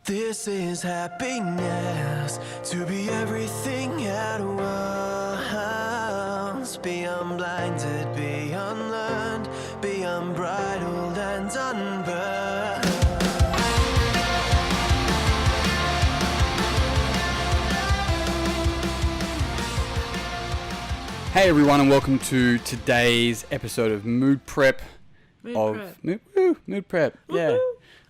This is happiness, to be everything at once. Be unblinded, be unlearned, be unbridled and unburned. Hey everyone, and welcome to today's episode of Mood Prep. Mood Prep. Yeah.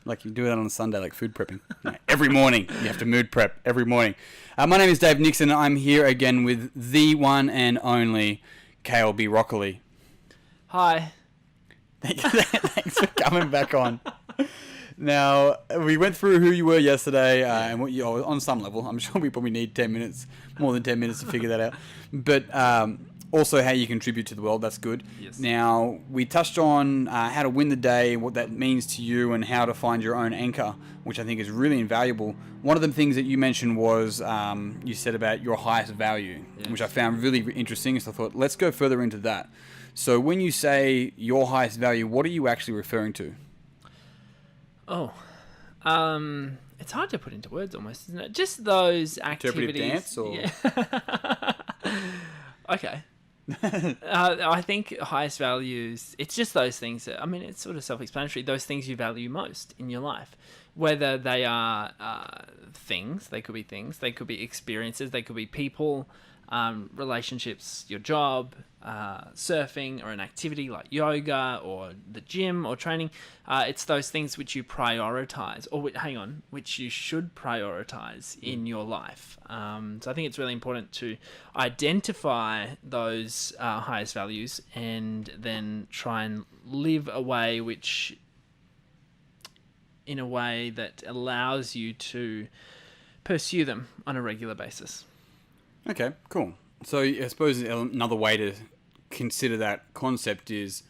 Like you do that on a Sunday, like food prepping. No, every morning, you have to mood prep every morning. My name is Dave Nixon. I'm here again with the one and only KLB Broccoli. Hi. Thanks for coming back on. Now, we went through who you were yesterday, and what you on some level. I'm sure we probably need 10 minutes, more than 10 minutes to figure that out. But also how you contribute to the world, that's good. Yes. Now, we touched on how to win the day, what that means to you, and how to find your own anchor, which I think is really invaluable. One of the things that you mentioned was you said about your highest value, yes, which I found really interesting. So I thought, let's go further into that. So when you say your highest value, what are you actually referring to? It's hard to put into words almost, isn't it? Just those activities. Interpretive dance, or? Yeah. Okay. I think highest values, it's just those things that, I mean, it's sort of self-explanatory, those things you value most in your life. Whether they are things, they could be experiences, they could be people, relationships, your job, surfing, or an activity like yoga or the gym or training. It's those things which you prioritize, or which you should prioritize in your life. So I think it's really important to identify those highest values and then try and live in a way that allows you to pursue them on a regular basis. Okay, cool. So I suppose another way to consider that concept is,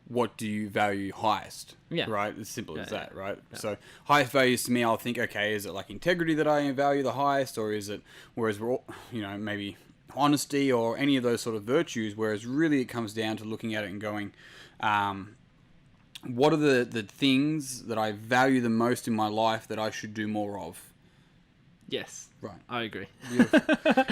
what do you value highest? Yeah. Right? As simple as that, right? Yeah. So highest values to me, I'll think, okay, is it like integrity that I value the highest, or is it, whereas we're all, maybe honesty or any of those sort of virtues, whereas really it comes down to looking at it and going, what are the things that I value the most in my life that I should do more of? Yes. Right. I agree.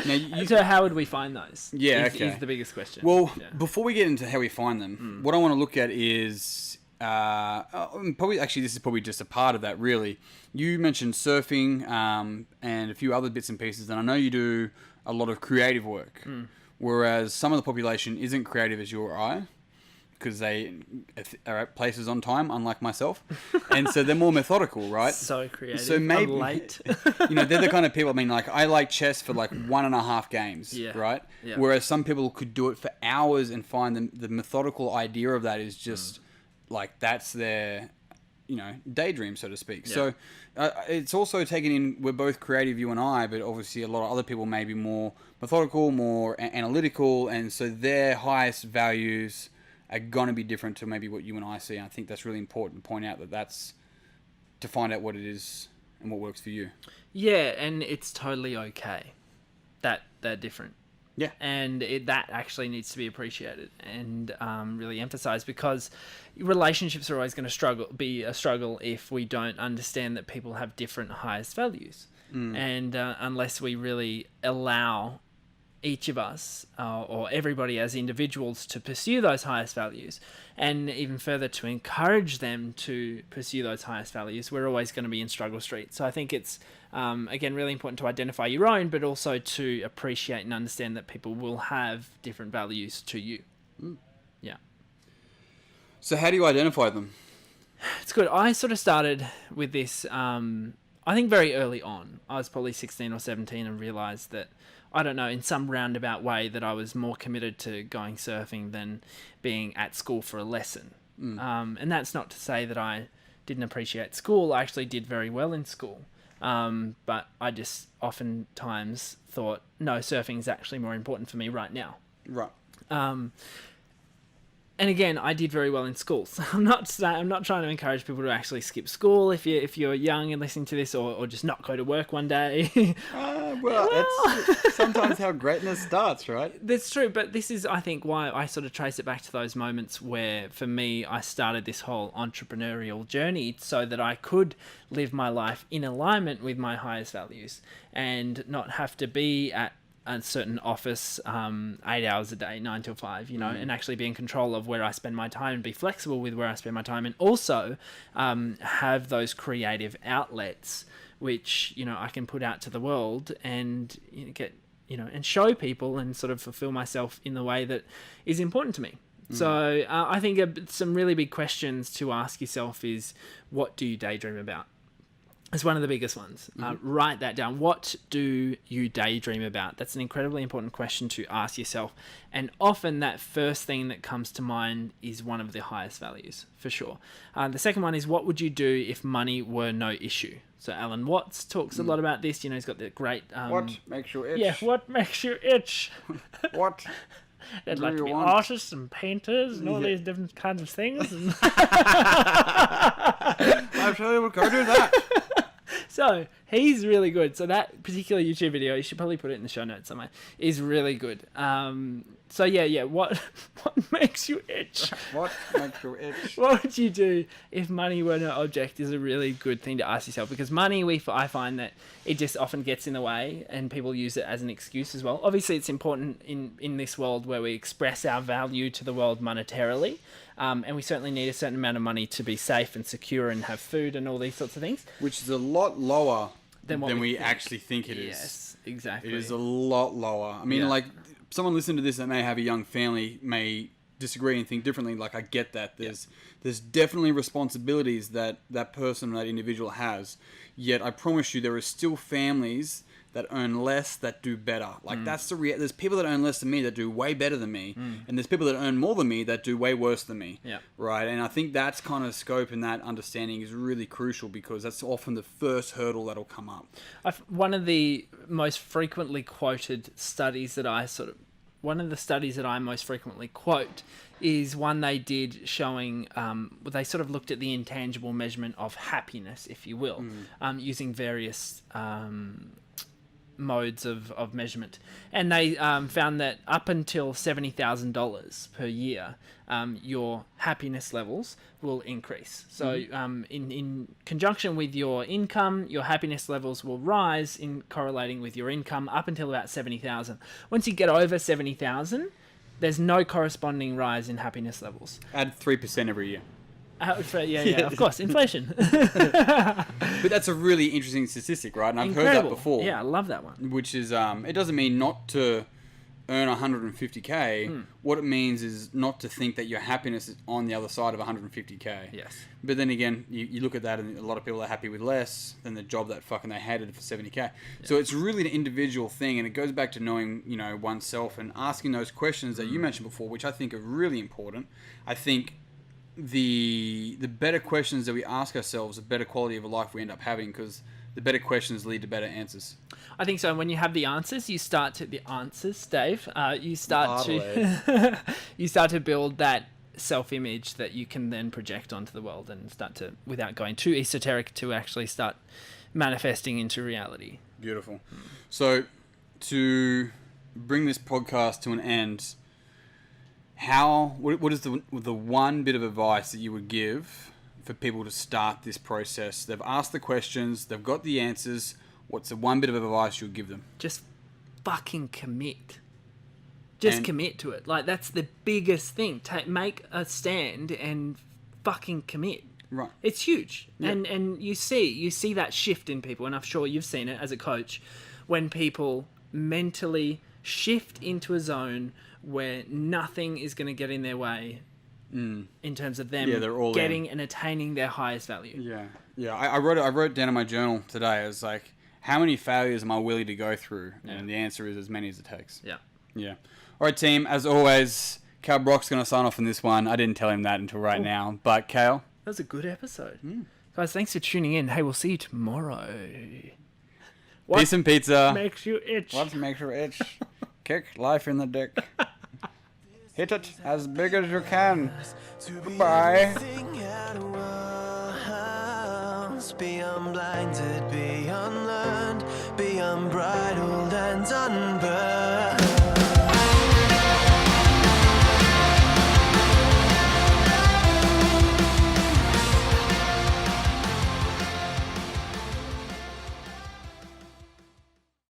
Now, so how would we find those? Yeah, is the biggest question. Well, before we get into how we find them, what I want to look at is this is probably just a part of that, really. You mentioned surfing and a few other bits and pieces, and I know you do a lot of creative work, whereas some of the population isn't creative as you or I, because they are at places on time, unlike myself, and so they're more methodical, right? So creative. So maybe I'm late. they're the kind of people. I mean, like, I like chess for like 1.5 games, right? Yeah. Whereas some people could do it for hours and find the methodical idea of that is just like that's their daydream, so to speak. Yeah. So it's also taken in. We're both creative, you and I, but obviously a lot of other people may be more methodical, more analytical, and so their highest values are going to be different to maybe what you and I see. And I think that's really important to point out that's to find out what it is and what works for you. Yeah, and it's totally okay that they're different. Yeah. And that actually needs to be appreciated and really emphasized, because relationships are always going to be a struggle if we don't understand that people have different highest values. And unless we really allow each of us or everybody as individuals to pursue those highest values, and even further to encourage them to pursue those highest values, we're always going to be in struggle street. So I think it's again really important to identify your own, but also to appreciate and understand that people will have different values to you. Yeah. So how do you identify them? It's good. I sort of started with this I think very early on. I was probably 16 or 17 and realized that, I don't know, in some roundabout way, that I was more committed to going surfing than being at school for a lesson. And that's not to say that I didn't appreciate school. I actually did very well in school. But I just oftentimes thought, no, surfing is actually more important for me right now. Right. And again, I did very well in school. So I'm not trying to encourage people to actually skip school if you're young and listening to this, or just not go to work one day. Well, that's sometimes how greatness starts, right? That's true, but this is, I think, why I sort of trace it back to those moments where, for me, I started this whole entrepreneurial journey so that I could live my life in alignment with my highest values and not have to be at a certain office 8 hours a day, 9 till 5, and actually be in control of where I spend my time and be flexible with where I spend my time, and also have those creative outlets which I can put out to the world and get and show people and sort of fulfill myself in the way that is important to me. So I think some really big questions to ask yourself is, what do you daydream about? It's one of the biggest ones. Write that down. What do you daydream about? That's an incredibly important question to ask yourself. And often that first thing that comes to mind is one of the highest values, for sure. The second one is, what would you do if money were no issue? So Alan Watts talks a lot about this. He's got the great... what makes you itch? Yeah, what makes you itch? What They'd do like to you be want? artists and painters and all these different kinds of things. And I tell you, we'll go do that. so he's really good. So that particular YouTube video, you should probably put it in the show notes somewhere, is really good. So yeah, what makes you itch? What makes you itch? What would you do if money were no object is a really good thing to ask yourself, because money, I find that it just often gets in the way and people use it as an excuse as well. Obviously, it's important in this world where we express our value to the world monetarily, and we certainly need a certain amount of money to be safe and secure and have food and all these sorts of things. Which is a lot lower than we think. actually think it is. Yes, exactly. It is a lot lower. I mean, like, someone listening to this that may have a young family may disagree and think differently. Like, I get that. There's definitely responsibilities that person, that individual has. Yet, I promise you, there are still families that earn less that do better. Like, that's the there's people that earn less than me that do way better than me, and there's people that earn more than me that do way worse than me. Yeah. Right? And I think that's kind of scope and that understanding is really crucial, because that's often the first hurdle that'll come up. One of the most frequently quoted studies that I most frequently quote is one they did showing, they sort of looked at the intangible measurement of happiness, if you will, using various modes of measurement. And they found that up until $70,000 per year, your happiness levels will increase. So in conjunction with your income, your happiness levels will rise in correlating with your income up until about 70,000. Once you get over 70,000, there's no corresponding rise in happiness levels. Add 3% every year. Yeah, of course, inflation. But that's a really interesting statistic, right? And I've heard that before. Yeah, I love that one. Which is, it doesn't mean not to earn 150k. What it means is not to think that your happiness is on the other side of 150k. Yes. But then again, you look at that and a lot of people are happy with less than the job that fucking they hated for 70k. Yeah. So it's really an individual thing, and it goes back to knowing, oneself and asking those questions that you mentioned before, which I think are really important. I think the better questions that we ask ourselves, the better quality of a life we end up having, because the better questions lead to better answers. I think so. And when you have the answers, you start to you start to build that self-image that you can then project onto the world and start to, without going too esoteric, to actually start manifesting into reality. Beautiful. So to bring this podcast to an end, what is the one bit of advice that you would give for people to start this process? They've asked the questions, they've got the answers. What's the one bit of advice you would give them? Just fucking commit. Just commit to it. Like, that's the biggest thing. Make a stand and fucking commit. Right. It's huge. Yeah. And you see that shift in people, and I'm sure you've seen it as a coach, when people mentally shift into a zone where nothing is going to get in their way in terms of them getting and attaining their highest value. Yeah. I wrote down in my journal today, I was like, how many failures am I willing to go through? And the answer is as many as it takes. Yeah. All right, team, as always, Cal Brock's going to sign off on this one. I didn't tell him that until right now, but Cal? That was a good episode. Guys, thanks for tuning in. Hey, we'll see you tomorrow. Peace and pizza. Makes you itch? What makes you itch? Kick life in the dick. Hit it as big as you can. Goodbye. Be unblinded, be unlearned, be unbridled and unburdened.